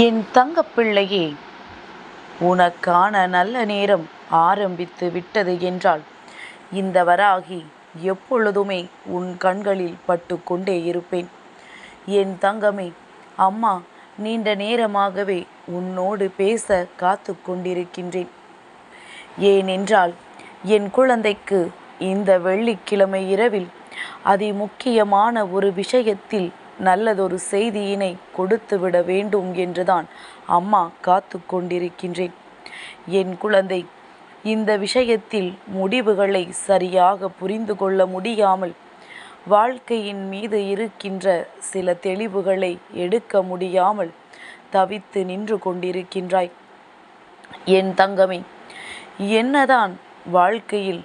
என் தங்கப்பிள்ளையே, உனக்கான நல்ல நேரம் ஆரம்பித்து விட்டது என்றால் இந்த வராகி எப்பொழுதுமே உன் கண்களில் பட்டு கொண்டே இருப்பேன். என் தங்கமே, அம்மா நீண்ட நேரமாகவே உன்னோடு பேச காத்து கொண்டிருக்கின்றேன். ஏனென்றால் என் குழந்தைக்கு இந்த வெள்ளிக்கிழமை இரவில் அதிமுக்கியமான ஒரு விஷயத்தில் நல்லதொரு செய்தியினை கொடுத்துவிட வேண்டும் என்றுதான் அம்மா காத்து கொண்டிருக்கின்றேன். என் குழந்தை இந்த விஷயத்தில் முடிவுகளை சரியாக புரிந்து கொள்ள முடியாமல் வாழ்க்கையின் மீது இருக்கின்ற சில தெளிவுகளை எடுக்க முடியாமல் தவித்து நின்று கொண்டிருக்கின்றாய். என் தங்கமே, என்னதான் வாழ்க்கையில்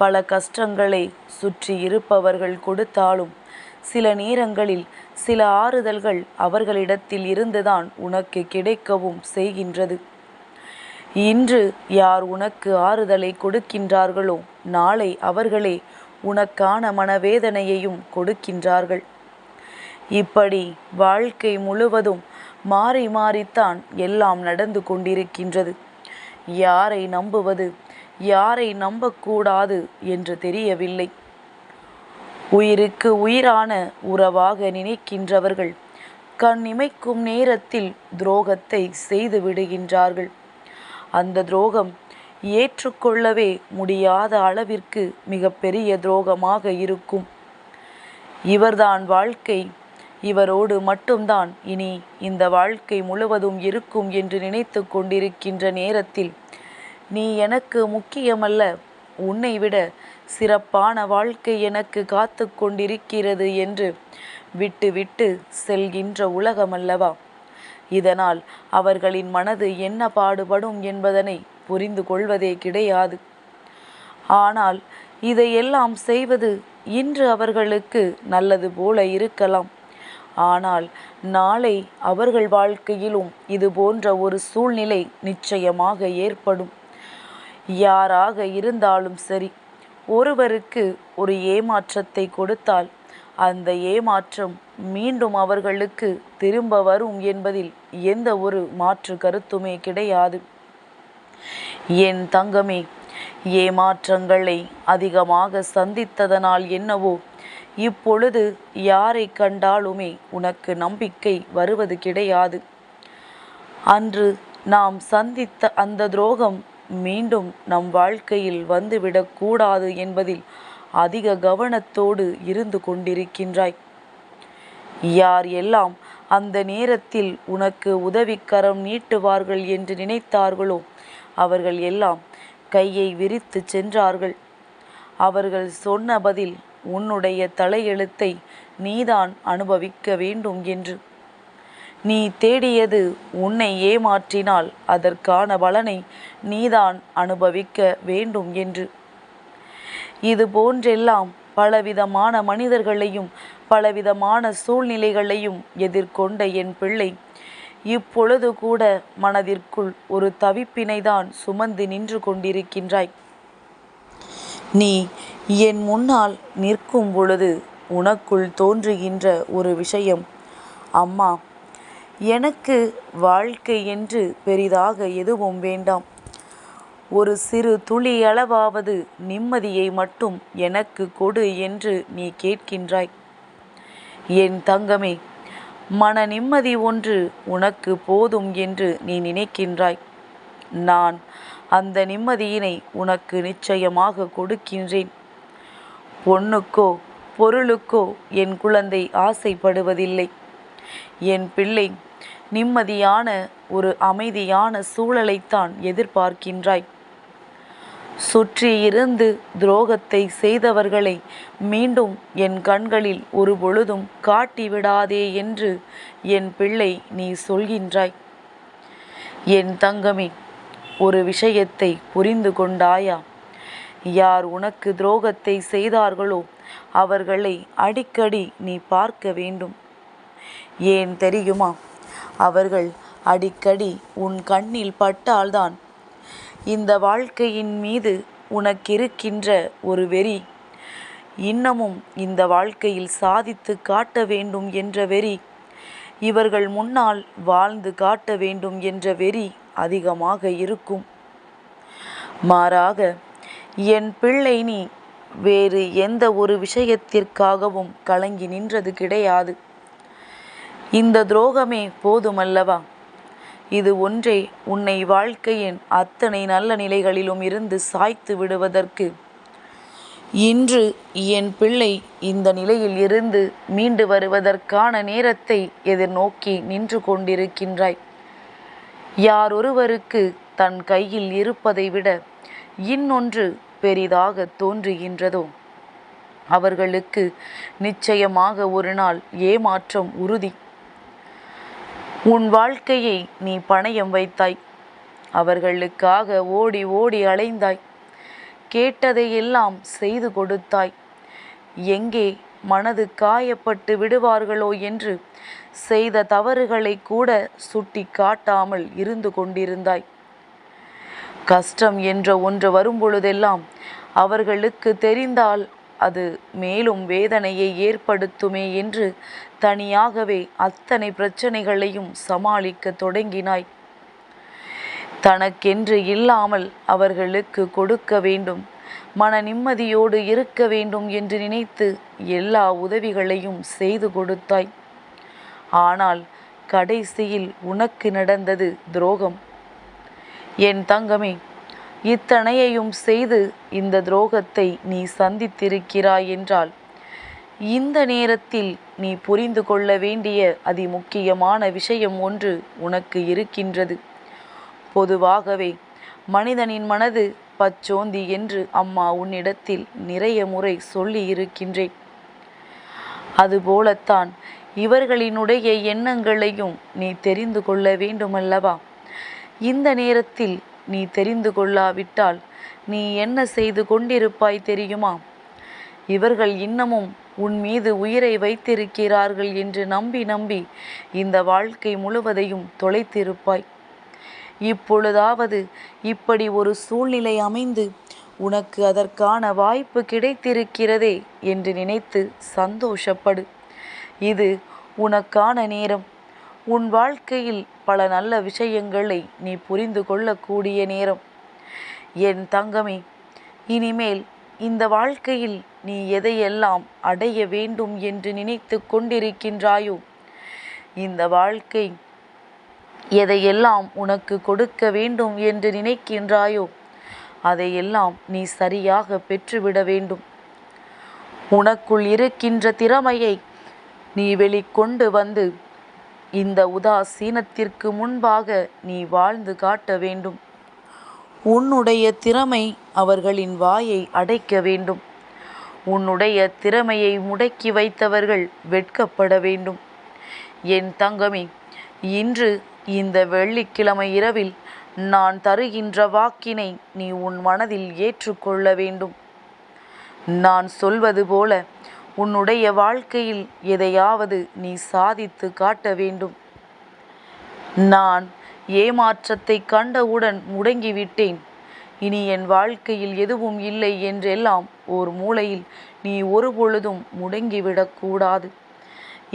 பல கஷ்டங்களை சுற்றி இருப்பவர்கள் கொடுத்தாலும் சில நேரங்களில் சில ஆறுதல்கள் அவர்களிடத்தில் இருந்துதான் உனக்கு கிடைக்கவும் செய்கின்றது. இன்று யார் உனக்கு ஆறுதலை கொடுக்கின்றார்களோ நாளை அவர்களே உனக்கான மனவேதனையையும் கொடுக்கின்றார்கள். இப்படி வாழ்க்கை முழுவதும் மாறி மாறித்தான் எல்லாம் நடந்து கொண்டிருக்கின்றது. யாரை நம்புவது, யாரை நம்பக்கூடாது என்று தெரியவில்லை. உயிருக்கு உயிரான உறவாக நினைக்கின்றவர்கள் கண் இமைக்கும் நேரத்தில் துரோகத்தை செய்து விடுகின்றார்கள். அந்த துரோகம் ஏற்றுக்கொள்ளவே முடியாத அளவிற்கு மிகப்பெரிய துரோகமாக இருக்கும். இவர்தான் வாழ்க்கை, இவரோடு மட்டும்தான் இனி இந்த வாழ்க்கை முழுவதும் இருக்கும் என்று நினைத்து கொண்டிருக்கின்ற நேரத்தில் நீ எனக்கு முக்கியமல்ல, உன்னை விட சிறப்பான வாழ்க்கை எனக்கு காத்து கொண்டிருக்கிறது என்று விட்டு செல்கின்ற உலகமல்லவா. இதனால் அவர்களின் மனது என்ன பாடுபடும் என்பதனை புரிந்து கொள்வதே கிடையாது. ஆனால் இதையெல்லாம் செய்வது இன்று அவர்களுக்கு நல்லது போல இருக்கலாம். ஆனால் நாளை அவர்கள் வாழ்க்கையிலும் இது போன்ற ஒரு சூழ்நிலை நிச்சயமாக ஏற்படும். யாராக இருந்தாலும் சரி, ஒருவருக்கு ஒரு ஏமாற்றத்தை கொடுத்தால் அந்த ஏமாற்றம் மீண்டும் அவர்களுக்கு திரும்ப வரும் என்பதில் எந்த ஒரு மாற்று கருத்துமே கிடையாது. என் தங்கமே, ஏமாற்றங்களை அதிகமாக சந்தித்ததனால் என்னவோ இப்பொழுது யாரை கண்டாலுமே உனக்கு நம்பிக்கை வருவது கிடையாது. அன்று நாம் சந்தித்த அந்த துரோகம் மீண்டும் நம் வாழ்க்கையில் வந்துவிடக்கூடாது என்பதில் அதிக கவனத்தோடு இருந்து கொண்டிருக்கின்றாய். யார் எல்லாம் அந்த நேரத்தில் உனக்கு உதவிக்கரம் நீட்டுவார்கள் என்று நினைத்தார்களோ அவர்கள் எல்லாம் கையை விரித்து சென்றார்கள். அவர்கள் சொன்ன பதில் உன்னுடைய தலையெழுத்தை நீதான் அனுபவிக்க வேண்டும் என்று. நீ தேடியது உன்னை ஏமாற்றினால் அதற்கான பலனை நீதான் அனுபவிக்க வேண்டும் என்று. இது போன்றெல்லாம் பலவிதமான மனிதர்களையும் பலவிதமான சூழ்நிலைகளையும் எதிர்கொண்ட என் பிள்ளை இப்பொழுது கூட மனதிற்குள் ஒரு தவிப்பினைதான் சுமந்து நின்று கொண்டிருக்கின்றாய். நீ என் முன்னால் நிற்கும் பொழுது உனக்குள் தோன்றுகின்ற ஒரு விஷயம், அம்மா, எனக்கு வாழ்க்கை என்று பெரிதாக எதுவும் வேண்டாம், ஒரு சிறு துளி அளவாவது நிம்மதியை மட்டும் எனக்கு கொடு என்று நீ கேட்கின்றாய். என் தங்கமே, மன நிம்மதி ஒன்று உனக்கு போதும் என்று நீ நினைக்கின்றாய். நான் அந்த நிம்மதியினை உனக்கு நிச்சயமாக கொடுக்கின்றேன். பொன்னுக்கோ பொருளுக்கோ என் குழந்தை ஆசைப்படுவதில்லை. என் பிள்ளை நிம்மதியான ஒரு அமைதியான சூழலைத்தான் எதிர்பார்க்கின்றாய். சுற்றியிருந்து துரோகத்தை செய்தவர்களை மீண்டும் என் கண்களில் ஒரு பொழுதும் காட்டிவிடாதே என்று என் பிள்ளை நீ சொல்கின்றாய். என் தங்கமே, ஒரு விஷயத்தை புரிந்து கொண்டாயா? யார் உனக்கு துரோகத்தை செய்தார்களோ அவர்களை அடிக்கடி நீ பார்க்க வேண்டும். ஏன் தெரியுமா? அவர்கள் அடிக்கடி உன் கண்ணில் பட்டால்தான் இந்த வாழ்க்கையின் மீது உனக்கிருக்கின்ற ஒரு வெறி, இன்னமும் இந்த வாழ்க்கையில் சாதித்து காட்ட வேண்டும் என்ற வெறி இவர்கள் முன்னால் வாழ்ந்து காட்ட வேண்டும் என்ற வெறி அதிகமாக இருக்கும். மாறாக என் பிள்ளை நீ வேறு எந்த ஒரு விஷயத்திற்காகவும் கலங்கி நின்றது கிடையாது. இந்த துரோகமே போதுமல்லவா? இது ஒன்றே உன்னை வாழ்க்கையின் அத்தனை நல்ல நிலைகளிலும் இருந்து சாய்த்து விடுவதற்கு. இன்று என் பிள்ளை இந்த நிலையில் இருந்து மீண்டு வருவதற்கான நேரத்தை எதிர்நோக்கி நின்று கொண்டிருக்கின்றாய். யாரொருவருக்கு தன் கையில் இருப்பதை விட இன்னொன்று பெரிதாக தோன்றுகின்றதோ அவர்களுக்கு நிச்சயமாக ஒரு நாள் ஏமாற்றம் உறுதி. உன் வாழ்க்கையை நீ பணயம் வைத்தாய். அவர்களுக்காக ஓடி ஓடி அலைந்தாய். கேட்டதையெல்லாம் செய்து கொடுத்தாய். எங்கே மனது காயப்பட்டு விடுவார்களோ என்று செய்த தவறுகளை கூட சுட்டி காட்டாமல் இருந்து கொண்டிருந்தாய். கஷ்டம் என்ற ஒன்று வரும்பொழுதெல்லாம் அவர்களுக்கு தெரிந்தால் அது மேலும் வேதனையை ஏற்படுத்துமே என்று தனியாகவே அத்தனை பிரச்சனைகளையும் சமாளிக்க தொடங்கினாய். தனக்கென்று இல்லாமல் அவர்களுக்கு கொடுக்க வேண்டும், மன நிம்மதியோடு இருக்க வேண்டும் என்று நினைத்து எல்லா உதவிகளையும் செய்து கொடுத்தாய். ஆனால் கடைசியில் உனக்கு நடந்தது துரோகம். என் தங்கமே, இத்தனையையும் செய்து இந்த துரோகத்தை நீ சந்தித்திருக்கிறாய் என்றால் இந்த நேரத்தில் நீ புரிந்து கொள்ள வேண்டிய அதிமுக்கியமான விஷயம் ஒன்று உனக்கு இருக்கின்றது. பொதுவாகவே மனிதனின் மனது பச்சோந்தி என்று அம்மா உன்னிடத்தில் நிறைய முறை சொல்லி இருக்கின்றேன். அதுபோலத்தான் இவர்களினுடைய எண்ணங்களையும் நீ தெரிந்து கொள்ள வேண்டுமல்லவா? இந்த நேரத்தில் நீ தெரிந்து கொள்ளாவிட்டால் நீ என்ன செய்து கொண்டிருப்பாய் தெரியுமா? இவர்கள் இன்னமும் உன் மீது உயிரை வைத்திருக்கிறார்கள் என்று நம்பி நம்பி இந்த வாழ்க்கை முழுவதையும் தொலைத்திருப்பாய். இப்பொழுதாவது இப்படி ஒரு சூழ்நிலை அமைந்து உனக்கு அதற்கான வாய்ப்பு கிடைத்திருக்கிறதே என்று நினைத்து சந்தோஷப்படு. இது உனக்கான நேரம். உன் வாழ்க்கையில் பல நல்ல விஷயங்களை நீ புரிந்து கொள்ளக்கூடிய நேரம். என் தங்கமே, இனிமேல் இந்த வாழ்க்கையில் நீ எதையெல்லாம் அடைய வேண்டும் என்று நினைத்து கொண்டிருக்கின்றாயோ, இந்த வாழ்க்கை எதையெல்லாம் உனக்கு கொடுக்க வேண்டும் என்று நினைக்கின்றாயோ அதையெல்லாம் நீ சரியாக பெற்றுவிட வேண்டும். உனக்குள் இருக்கின்ற திறமையை நீ வெளிக்கொண்டு வந்து இந்த உதாசீனத்திற்கு முன்பாக நீ வாழ்ந்து காட்ட வேண்டும். உன்னுடைய திறமை அவர்களின் வாயை அடைக்க வேண்டும். உன்னுடைய திறமையை முடக்கி வைத்தவர்கள் வெட்கப்பட வேண்டும். என் தங்கமே, இன்று இந்த வெள்ளிக்கிழமை இரவில் நான் தருகின்ற வாக்கினை நீ உன் மனதில் ஏற்றுக்கொள்ள வேண்டும். நான் சொல்வது போல உன்னுடைய வாழ்க்கையில் எதையாவது நீ சாதித்து காட்ட வேண்டும். நான் ஏமாற்றத்தை கண்டவுடன் முடங்கிவிட்டேன், இனி என் வாழ்க்கையில் எதுவும் இல்லை என்றெல்லாம் ஓர் மூலையில் நீ ஒருபொழுதும் முடங்கிவிடக்கூடாது.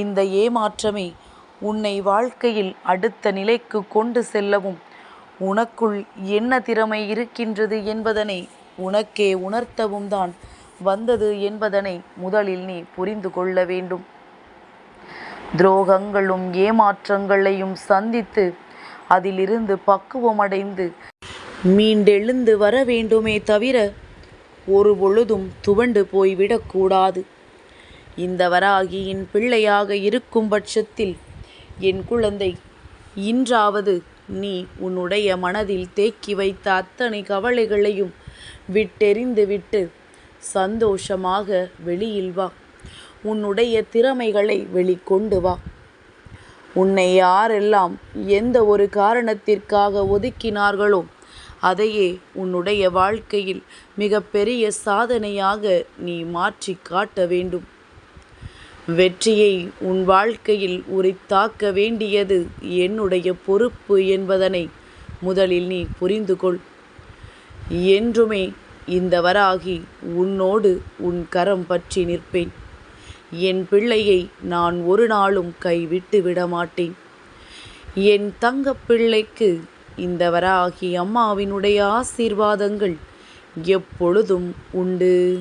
இந்த ஏமாற்றமே உன்னை வாழ்க்கையில் அடுத்த நிலைக்கு கொண்டு செல்லவும் உனக்குள் என்ன திறமை இருக்கின்றது என்பதனை உனக்கே உணர்த்தவும் தான் வந்தது என்பதனை முதலில் நீ புரிந்து கொள்ள வேண்டும். துரோகங்களும் ஏமாற்றங்களையும் சந்தித்து அதிலிருந்து பக்குவமடைந்து மீண்டெழுந்து வர வேண்டுமே தவிர ஒரு பொழுதும் துவண்டு போய்விடக்கூடாது. இந்த வராகியின் பிள்ளையாக இருக்கும் பட்சத்தில் என் குழந்தை, இன்றாவது நீ உன்னுடைய மனதில் தேக்கி வைத்த அத்தனை கவலைகளையும் விட்டெறிந்துவிட்டு சந்தோஷமாக வெளியில் வா. உன்னுடைய திறமைகளை வெளிக்கொண்டு வா. உன்னை யாரெல்லாம் எந்த ஒரு காரணத்திற்காக ஒதுக்கினார்களோ அதையே உன்னுடைய வாழ்க்கையில் மிகப்பெரிய சாதனையாக நீ மாற்றி காட்ட வேண்டும். வெற்றியை உன் வாழ்க்கையில் உரித்தாக்க வேண்டியது என்னுடைய பொறுப்பு என்பதனை முதலில் நீ புரிந்து கொள். என்றுமே இந்த வராகி உன்னோடு உன் கரம் பற்றி நிற்பேன். என் பிள்ளையை நான் ஒரு நாளும் கைவிட்டு விடமாட்டேன். என் தங்கப் பிள்ளைக்கு இந்த வராகி அம்மாவினுடைய ஆசீர்வாதங்கள் எப்பொழுதும் உண்டு.